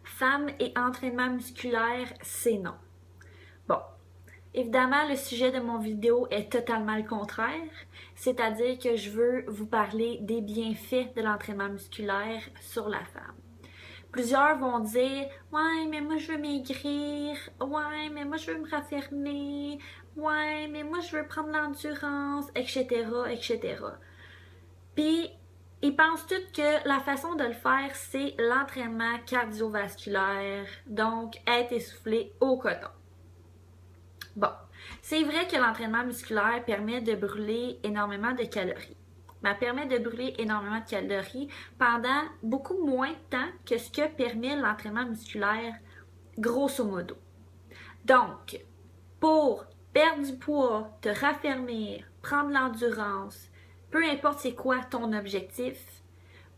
Femmes et entraînement musculaire, c'est non. Bon, évidemment, le sujet de mon vidéo est totalement le contraire, c'est-à-dire que je veux vous parler des bienfaits de l'entraînement musculaire sur la femme. Plusieurs vont dire « Ouais, mais moi je veux maigrir. Ouais, mais moi je veux me raffermir. Ouais, mais moi je veux prendre l'endurance, etc., etc. » Puis, ils pensent tous que la façon de le faire, c'est l'entraînement cardiovasculaire, donc être essoufflé au coton. Bon, c'est vrai que l'entraînement musculaire permet de brûler énormément de calories. Mais permet de brûler énormément de calories pendant beaucoup moins de temps que ce que permet l'entraînement musculaire, grosso modo. Donc, pour perdre du poids, te raffermir, prendre l'endurance, peu importe c'est quoi ton objectif,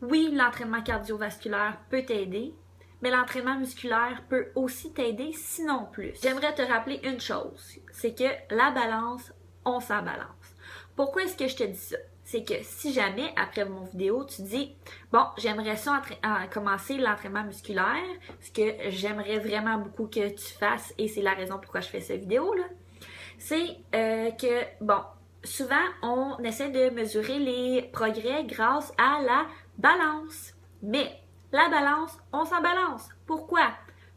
oui, l'entraînement cardiovasculaire peut t'aider, mais l'entraînement musculaire peut aussi t'aider, sinon plus. J'aimerais te rappeler une chose, c'est que la balance, on s'en balance. Pourquoi est-ce que je te dis ça? C'est que si jamais, après mon vidéo, tu dis « Bon, j'aimerais ça commencer l'entraînement musculaire, ce que j'aimerais vraiment beaucoup que tu fasses, et c'est la raison pourquoi je fais cette vidéo-là, c'est que, bon, souvent, on essaie de mesurer les progrès grâce à la balance. Mais la balance, on s'en balance. Pourquoi?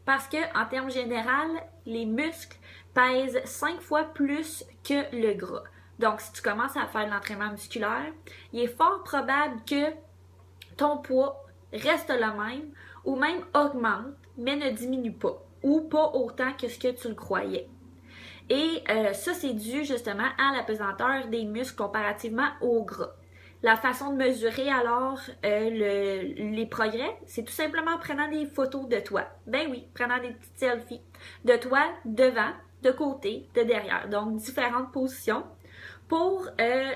Parce que en termes généraux, les muscles pèsent 5 fois plus que le gras. Donc, si tu commences à faire de l'entraînement musculaire, il est fort probable que ton poids reste le même ou même augmente, mais ne diminue pas ou pas autant que ce que tu le croyais. Et ça, c'est dû justement à la pesanteur des muscles comparativement au gras. La façon de mesurer alors les progrès, c'est tout simplement en prenant des photos de toi. Ben oui, prenant des petites selfies de toi devant, de côté, de derrière. Donc, différentes positions pour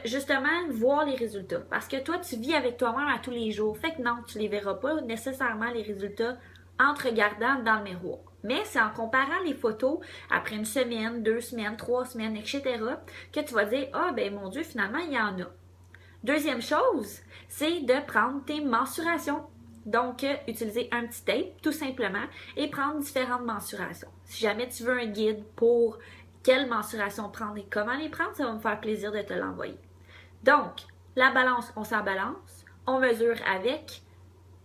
justement voir les résultats. Parce que toi, tu vis avec toi-même à tous les jours. Fait que non, tu les verras pas nécessairement les résultats en te regardant dans le miroir. Mais c'est en comparant les photos après une semaine, 2 semaines, 3 semaines, etc. que tu vas dire « Ah, ben mon Dieu, finalement, il y en a. » Deuxième chose, c'est de prendre tes mensurations. Donc, utiliser un petit tape, tout simplement, et prendre différentes mensurations. Si jamais tu veux un guide pour quelles mensurations prendre et comment les prendre, ça va me faire plaisir de te l'envoyer. Donc, la balance, on s'en balance. On mesure avec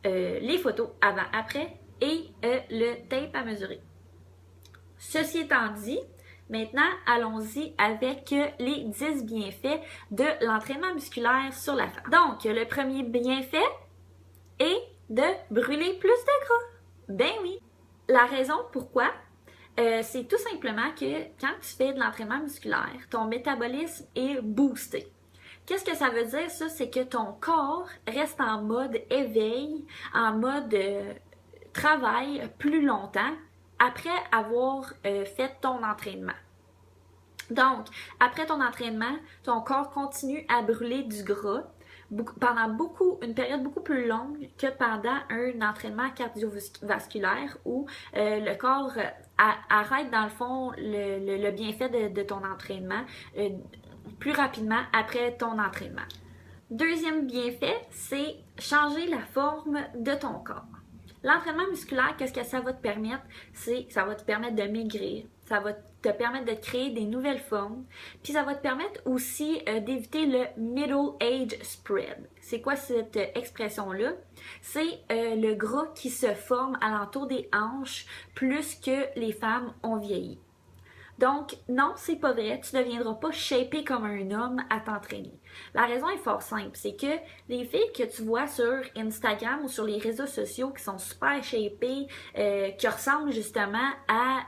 les photos avant-après et le tape à mesurer. Ceci étant dit, maintenant, allons-y avec les 10 bienfaits de l'entraînement musculaire sur la femme. Donc, le premier bienfait est de brûler plus de gras. Ben oui! La raison pourquoi, c'est tout simplement que quand tu fais de l'entraînement musculaire, ton métabolisme est boosté. Qu'est-ce que ça veut dire, ça? C'est que ton corps reste en mode éveil, en mode travail plus longtemps après avoir fait ton entraînement. Donc, après ton entraînement, ton corps continue à brûler du gras pendant une période beaucoup plus longue que pendant un entraînement cardiovasculaire où le corps arrête dans le fond le bienfait de ton entraînement plus rapidement après ton entraînement. Deuxième bienfait, c'est changer la forme de ton corps. L'entraînement musculaire, qu'est-ce que ça va te permettre? Ça va te permettre de maigrir, ça va te permettre de créer des nouvelles formes, puis ça va te permettre aussi d'éviter le middle age spread. C'est quoi cette expression-là? C'est le gras qui se forme alentour des hanches plus que les femmes ont vieilli. Donc, non, c'est pas vrai, tu ne deviendras pas shapé comme un homme à t'entraîner. La raison est fort simple, c'est que les filles que tu vois sur Instagram ou sur les réseaux sociaux qui sont super shapées, qui ressemblent justement à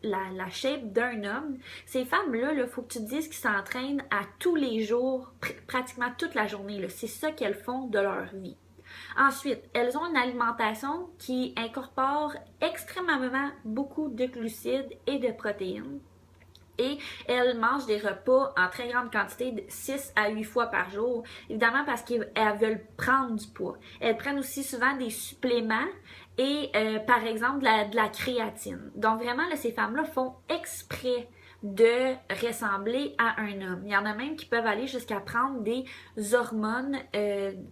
la shape d'un homme, ces femmes-là, il faut que tu te dises qu'ils s'entraînent à tous les jours, pratiquement toute la journée. C'est ça qu'elles font de leur vie. Ensuite, elles ont une alimentation qui incorpore extrêmement beaucoup de glucides et de protéines. Et elles mangent des repas en très grande quantité, de 6 à 8 fois par jour, évidemment parce qu'elles veulent prendre du poids. Elles prennent aussi souvent des suppléments et par exemple de la créatine. Donc vraiment, là, ces femmes-là font exprès de ressembler à un homme. Il y en a même qui peuvent aller jusqu'à prendre des hormones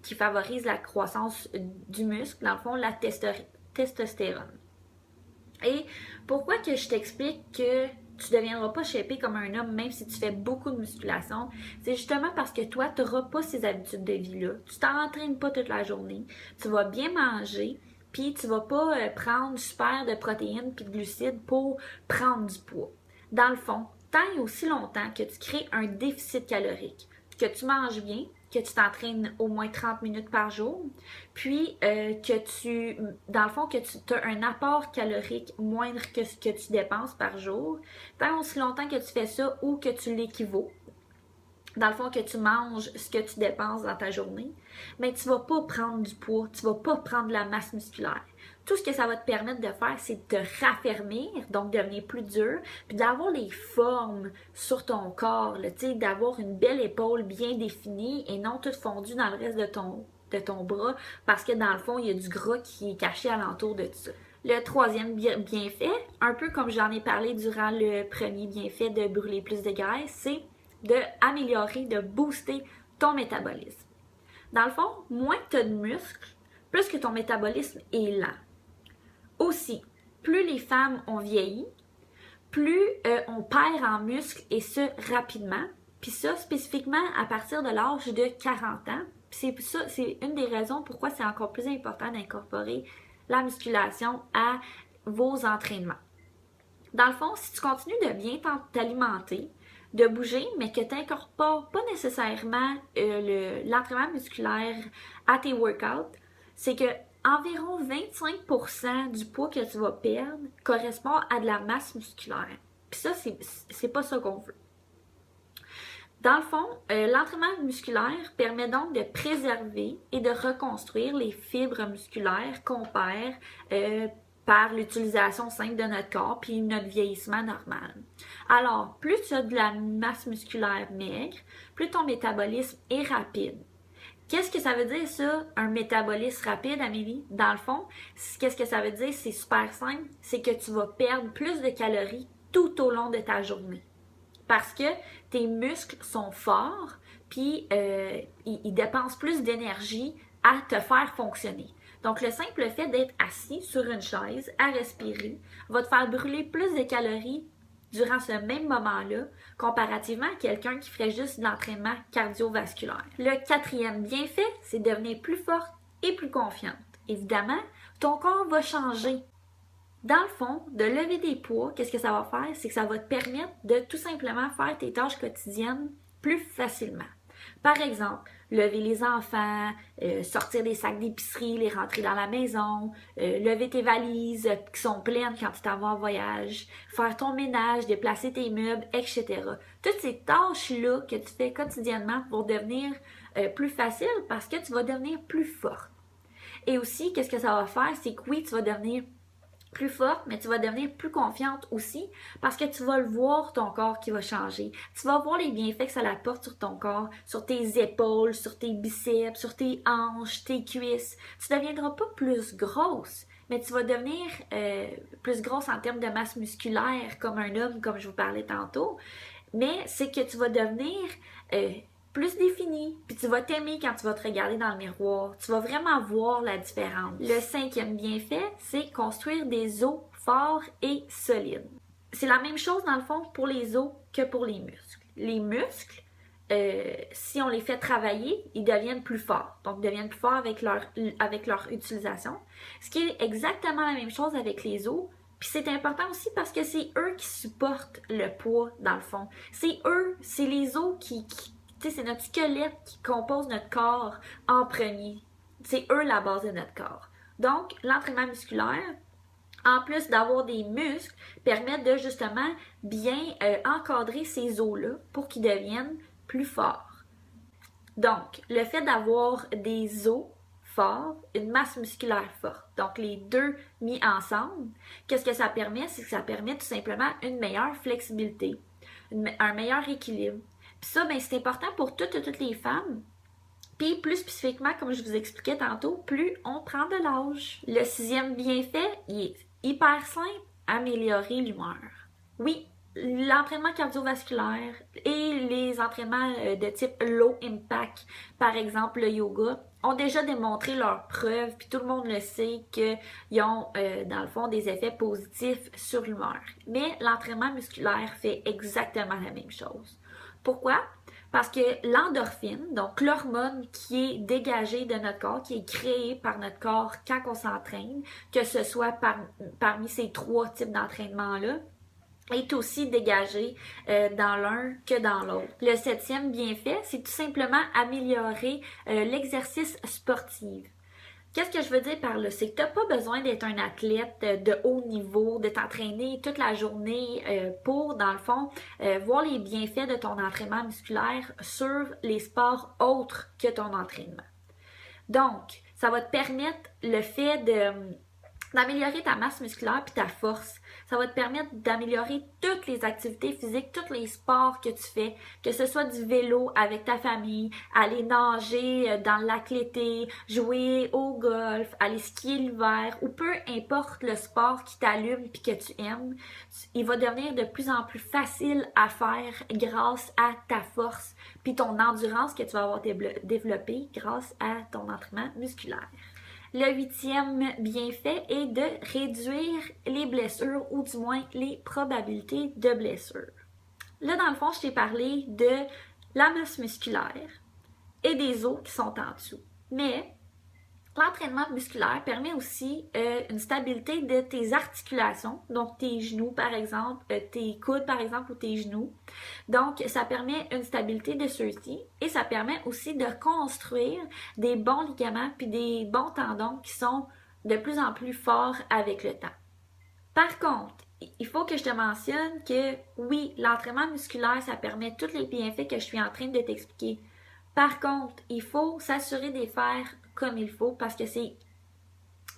qui favorisent la croissance du muscle, dans le fond, la testostérone. Et pourquoi que je t'explique que tu ne deviendras pas shapé comme un homme même si tu fais beaucoup de musculation, c'est justement parce que toi, tu n'auras pas ces habitudes de vie-là. Tu t'entraînes pas toute la journée, tu vas bien manger, puis tu vas pas prendre super de protéines puis de glucides pour prendre du poids. Dans le fond, tant et aussi longtemps que tu crées un déficit calorique, que tu manges bien, que tu t'entraînes au moins 30 minutes par jour, puis dans le fond, que tu as un apport calorique moindre que ce que tu dépenses par jour, tant aussi longtemps que tu fais ça ou que tu l'équivaut, dans le fond, que tu manges ce que tu dépenses dans ta journée, mais tu ne vas pas prendre du poids, tu ne vas pas prendre de la masse musculaire. Tout ce que ça va te permettre de faire, c'est de te raffermir, donc devenir plus dur, puis d'avoir les formes sur ton corps, d'avoir une belle épaule bien définie et non toute fondue dans le reste de ton bras, parce que dans le fond, il y a du gras qui est caché alentour de ça. Le troisième bienfait, un peu comme j'en ai parlé durant le premier bienfait de brûler plus de graisse, c'est d'améliorer, de booster ton métabolisme. Dans le fond, moins tu as de muscles, plus que ton métabolisme est lent. Aussi, plus les femmes ont vieilli, plus on perd en muscles et ce, rapidement. Puis ça, spécifiquement à partir de l'âge de 40 ans. Puis c'est une des raisons pourquoi c'est encore plus important d'incorporer la musculation à vos entraînements. Dans le fond, si tu continues de bien t'alimenter, de bouger, mais que tu n'incorpores pas nécessairement l'entraînement musculaire à tes workouts, c'est que environ 25% du poids que tu vas perdre correspond à de la masse musculaire. Puis ça, c'est pas ça qu'on veut. Dans le fond, l'entraînement musculaire permet donc de préserver et de reconstruire les fibres musculaires qu'on perd par l'utilisation simple de notre corps puis notre vieillissement normal. Alors, plus tu as de la masse musculaire maigre, plus ton métabolisme est rapide. Qu'est-ce que ça veut dire ça, un métabolisme rapide, Amélie? Dans le fond, qu'est-ce que ça veut dire? C'est super simple, c'est que tu vas perdre plus de calories tout au long de ta journée. Parce que tes muscles sont forts, puis ils dépensent plus d'énergie à te faire fonctionner. Donc, le simple fait d'être assis sur une chaise, à respirer, va te faire brûler plus de calories durant ce même moment-là, comparativement à quelqu'un qui ferait juste de l'entraînement cardiovasculaire. Le quatrième bienfait, c'est devenir plus forte et plus confiante. Évidemment, ton corps va changer. Dans le fond, de lever des poids, qu'est-ce que ça va faire? C'est que ça va te permettre de tout simplement faire tes tâches quotidiennes plus facilement. Par exemple, lever les enfants, sortir des sacs d'épicerie, les rentrer dans la maison, lever tes valises qui sont pleines quand tu t'en vas en voyage, faire ton ménage, déplacer tes meubles, etc. Toutes ces tâches-là que tu fais quotidiennement vont devenir plus faciles parce que tu vas devenir plus forte. Et aussi, qu'est-ce que ça va faire? C'est que oui, tu vas devenir plus forte, mais tu vas devenir plus confiante aussi parce que tu vas le voir, ton corps qui va changer. Tu vas voir les bienfaits que ça apporte sur ton corps, sur tes épaules, sur tes biceps, sur tes hanches, tes cuisses. Tu ne deviendras pas plus grosse, mais tu vas devenir plus grosse en termes de masse musculaire comme un homme, comme je vous parlais tantôt. Mais c'est que tu vas devenir plus défini, puis tu vas t'aimer quand tu vas te regarder dans le miroir. Tu vas vraiment voir la différence. Le cinquième bienfait, c'est construire des os forts et solides. C'est la même chose dans le fond pour les os que pour les muscles. Les muscles, si on les fait travailler, ils deviennent plus forts. Donc, ils deviennent plus forts avec leur utilisation. Ce qui est exactement la même chose avec les os. Puis c'est important aussi parce que c'est eux qui supportent le poids dans le fond. C'est eux, c'est les os c'est notre squelette qui compose notre corps en premier. C'est eux la base de notre corps. Donc, l'entraînement musculaire, en plus d'avoir des muscles, permet de justement bien encadrer ces os-là pour qu'ils deviennent plus forts. Donc, le fait d'avoir des os forts, une masse musculaire forte, donc les deux mis ensemble, qu'est-ce que ça permet? C'est que ça permet tout simplement une meilleure flexibilité, un meilleur équilibre. Puis ça, ben, c'est important pour toutes les femmes. Puis plus spécifiquement, comme je vous expliquais tantôt, plus on prend de l'âge. Le sixième bienfait, il est hyper simple, améliorer l'humeur. Oui, l'entraînement cardiovasculaire et les entraînements de type low impact, par exemple le yoga, ont déjà démontré leurs preuves, puis tout le monde le sait qu'ils ont, dans le fond, des effets positifs sur l'humeur. Mais l'entraînement musculaire fait exactement la même chose. Pourquoi? Parce que l'endorphine, donc l'hormone qui est dégagée de notre corps, qui est créée par notre corps quand on s'entraîne, que ce soit parmi ces 3 types d'entraînement-là, est aussi dégagée dans l'un que dans l'autre. Le 7e bienfait, c'est tout simplement améliorer l'exercice sportif. Qu'est-ce que je veux dire par là? C'est que tu n'as pas besoin d'être un athlète de haut niveau, de t'entraîner toute la journée pour, dans le fond, voir les bienfaits de ton entraînement musculaire sur les sports autres que ton entraînement. Donc, ça va te permettre le fait d'améliorer ta masse musculaire puis ta force. Ça va te permettre d'améliorer toutes les activités physiques, tous les sports que tu fais, que ce soit du vélo avec ta famille, aller nager dans le lac l'été, jouer au golf, aller skier l'hiver, ou peu importe le sport qui t'allume puis que tu aimes, il va devenir de plus en plus facile à faire grâce à ta force puis ton endurance que tu vas avoir développée grâce à ton entraînement musculaire. Le 8e bienfait est de réduire les blessures ou du moins les probabilités de blessures. Là, dans le fond, je t'ai parlé de la masse musculaire et des os qui sont en dessous. Mais l'entraînement musculaire permet aussi une stabilité de tes articulations, donc tes genoux par exemple, tes coudes par exemple ou tes genoux. Donc ça permet une stabilité de ceux-ci et ça permet aussi de construire des bons ligaments puis des bons tendons qui sont de plus en plus forts avec le temps. Par contre, il faut que je te mentionne que oui, l'entraînement musculaire, ça permet tous les bienfaits que je suis en train de t'expliquer. Par contre, il faut s'assurer de les faire comme il faut parce que c'est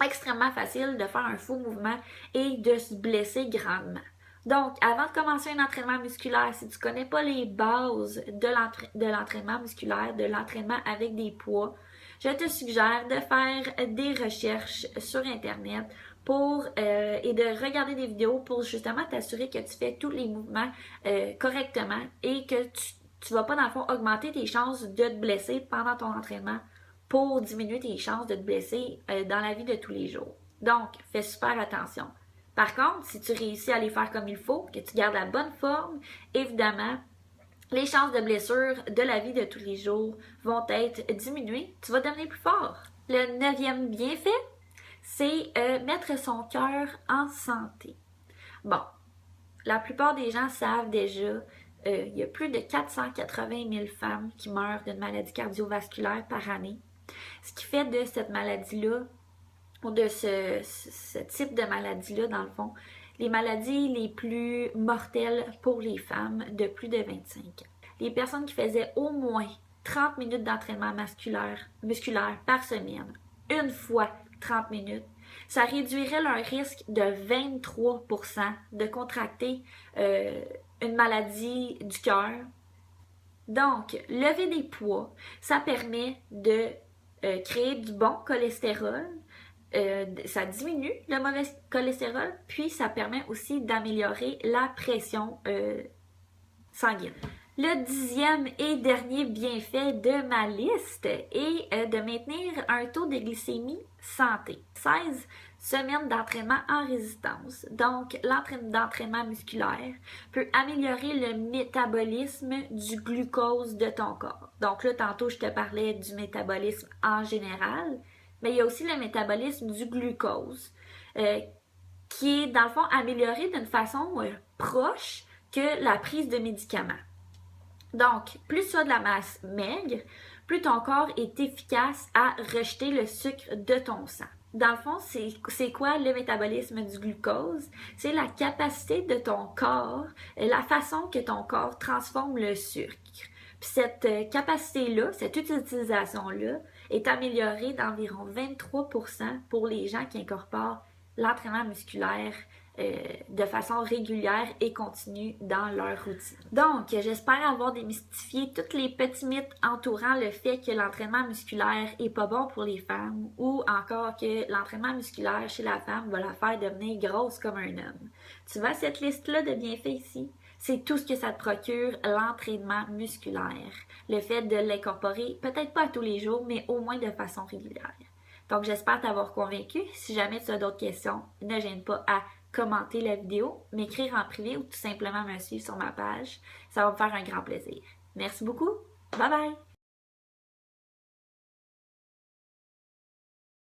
extrêmement facile de faire un faux mouvement et de se blesser grandement. Donc, avant de commencer un entraînement musculaire, si tu ne connais pas les bases de l'entraînement musculaire, de l'entraînement avec des poids, je te suggère de faire des recherches sur Internet et de regarder des vidéos pour justement t'assurer que tu fais tous les mouvements correctement et que tu ne vas pas dans le fond augmenter tes chances de te blesser pendant ton entraînement pour diminuer tes chances de te blesser dans la vie de tous les jours. Donc, fais super attention. Par contre, si tu réussis à les faire comme il faut, que tu gardes la bonne forme, évidemment, les chances de blessure de la vie de tous les jours vont être diminuées. Tu vas devenir plus fort. Le 9e bienfait, c'est mettre son cœur en santé. Bon, la plupart des gens savent déjà il y a plus de 480 000 femmes qui meurent d'une maladie cardiovasculaire par année. Ce qui fait de cette maladie-là, ou de ce type de maladie-là, dans le fond, les maladies les plus mortelles pour les femmes de plus de 25 ans. Les personnes qui faisaient au moins 30 minutes d'entraînement musculaire par semaine, une fois 30 minutes, ça réduirait leur risque de 23% de contracter une maladie du cœur. Donc, lever des poids, ça permet de créer du bon cholestérol, ça diminue le mauvais cholestérol, puis ça permet aussi d'améliorer la pression sanguine. Le 10e et dernier bienfait de ma liste est de maintenir un taux de glycémie santé. 16 semaines d'entraînement en résistance. Donc, l'entraînement musculaire peut améliorer le métabolisme du glucose de ton corps. Donc là, tantôt, je te parlais du métabolisme en général, mais il y a aussi le métabolisme du glucose qui est, dans le fond, amélioré d'une façon proche que la prise de médicaments. Donc, plus tu as de la masse maigre, plus ton corps est efficace à rejeter le sucre de ton sang. Dans le fond, c'est quoi le métabolisme du glucose? C'est la capacité de ton corps, la façon que ton corps transforme le sucre. Puis cette capacité-là, cette utilisation-là, est améliorée d'environ 23% pour les gens qui incorporent l'entraînement musculaire de façon régulière et continue dans leur routine. Donc, j'espère avoir démystifié tous les petits mythes entourant le fait que l'entraînement musculaire est pas bon pour les femmes ou encore que l'entraînement musculaire chez la femme va la faire devenir grosse comme un homme. Tu vois cette liste-là de bienfaits ici? C'est tout ce que ça te procure, l'entraînement musculaire. Le fait de l'incorporer, peut-être pas à tous les jours, mais au moins de façon régulière. Donc, j'espère t'avoir convaincu. Si jamais tu as d'autres questions, ne gêne pas à commenter la vidéo, m'écrire en privé ou tout simplement me suivre sur ma page. Ça va me faire un grand plaisir. Merci beaucoup. Bye bye!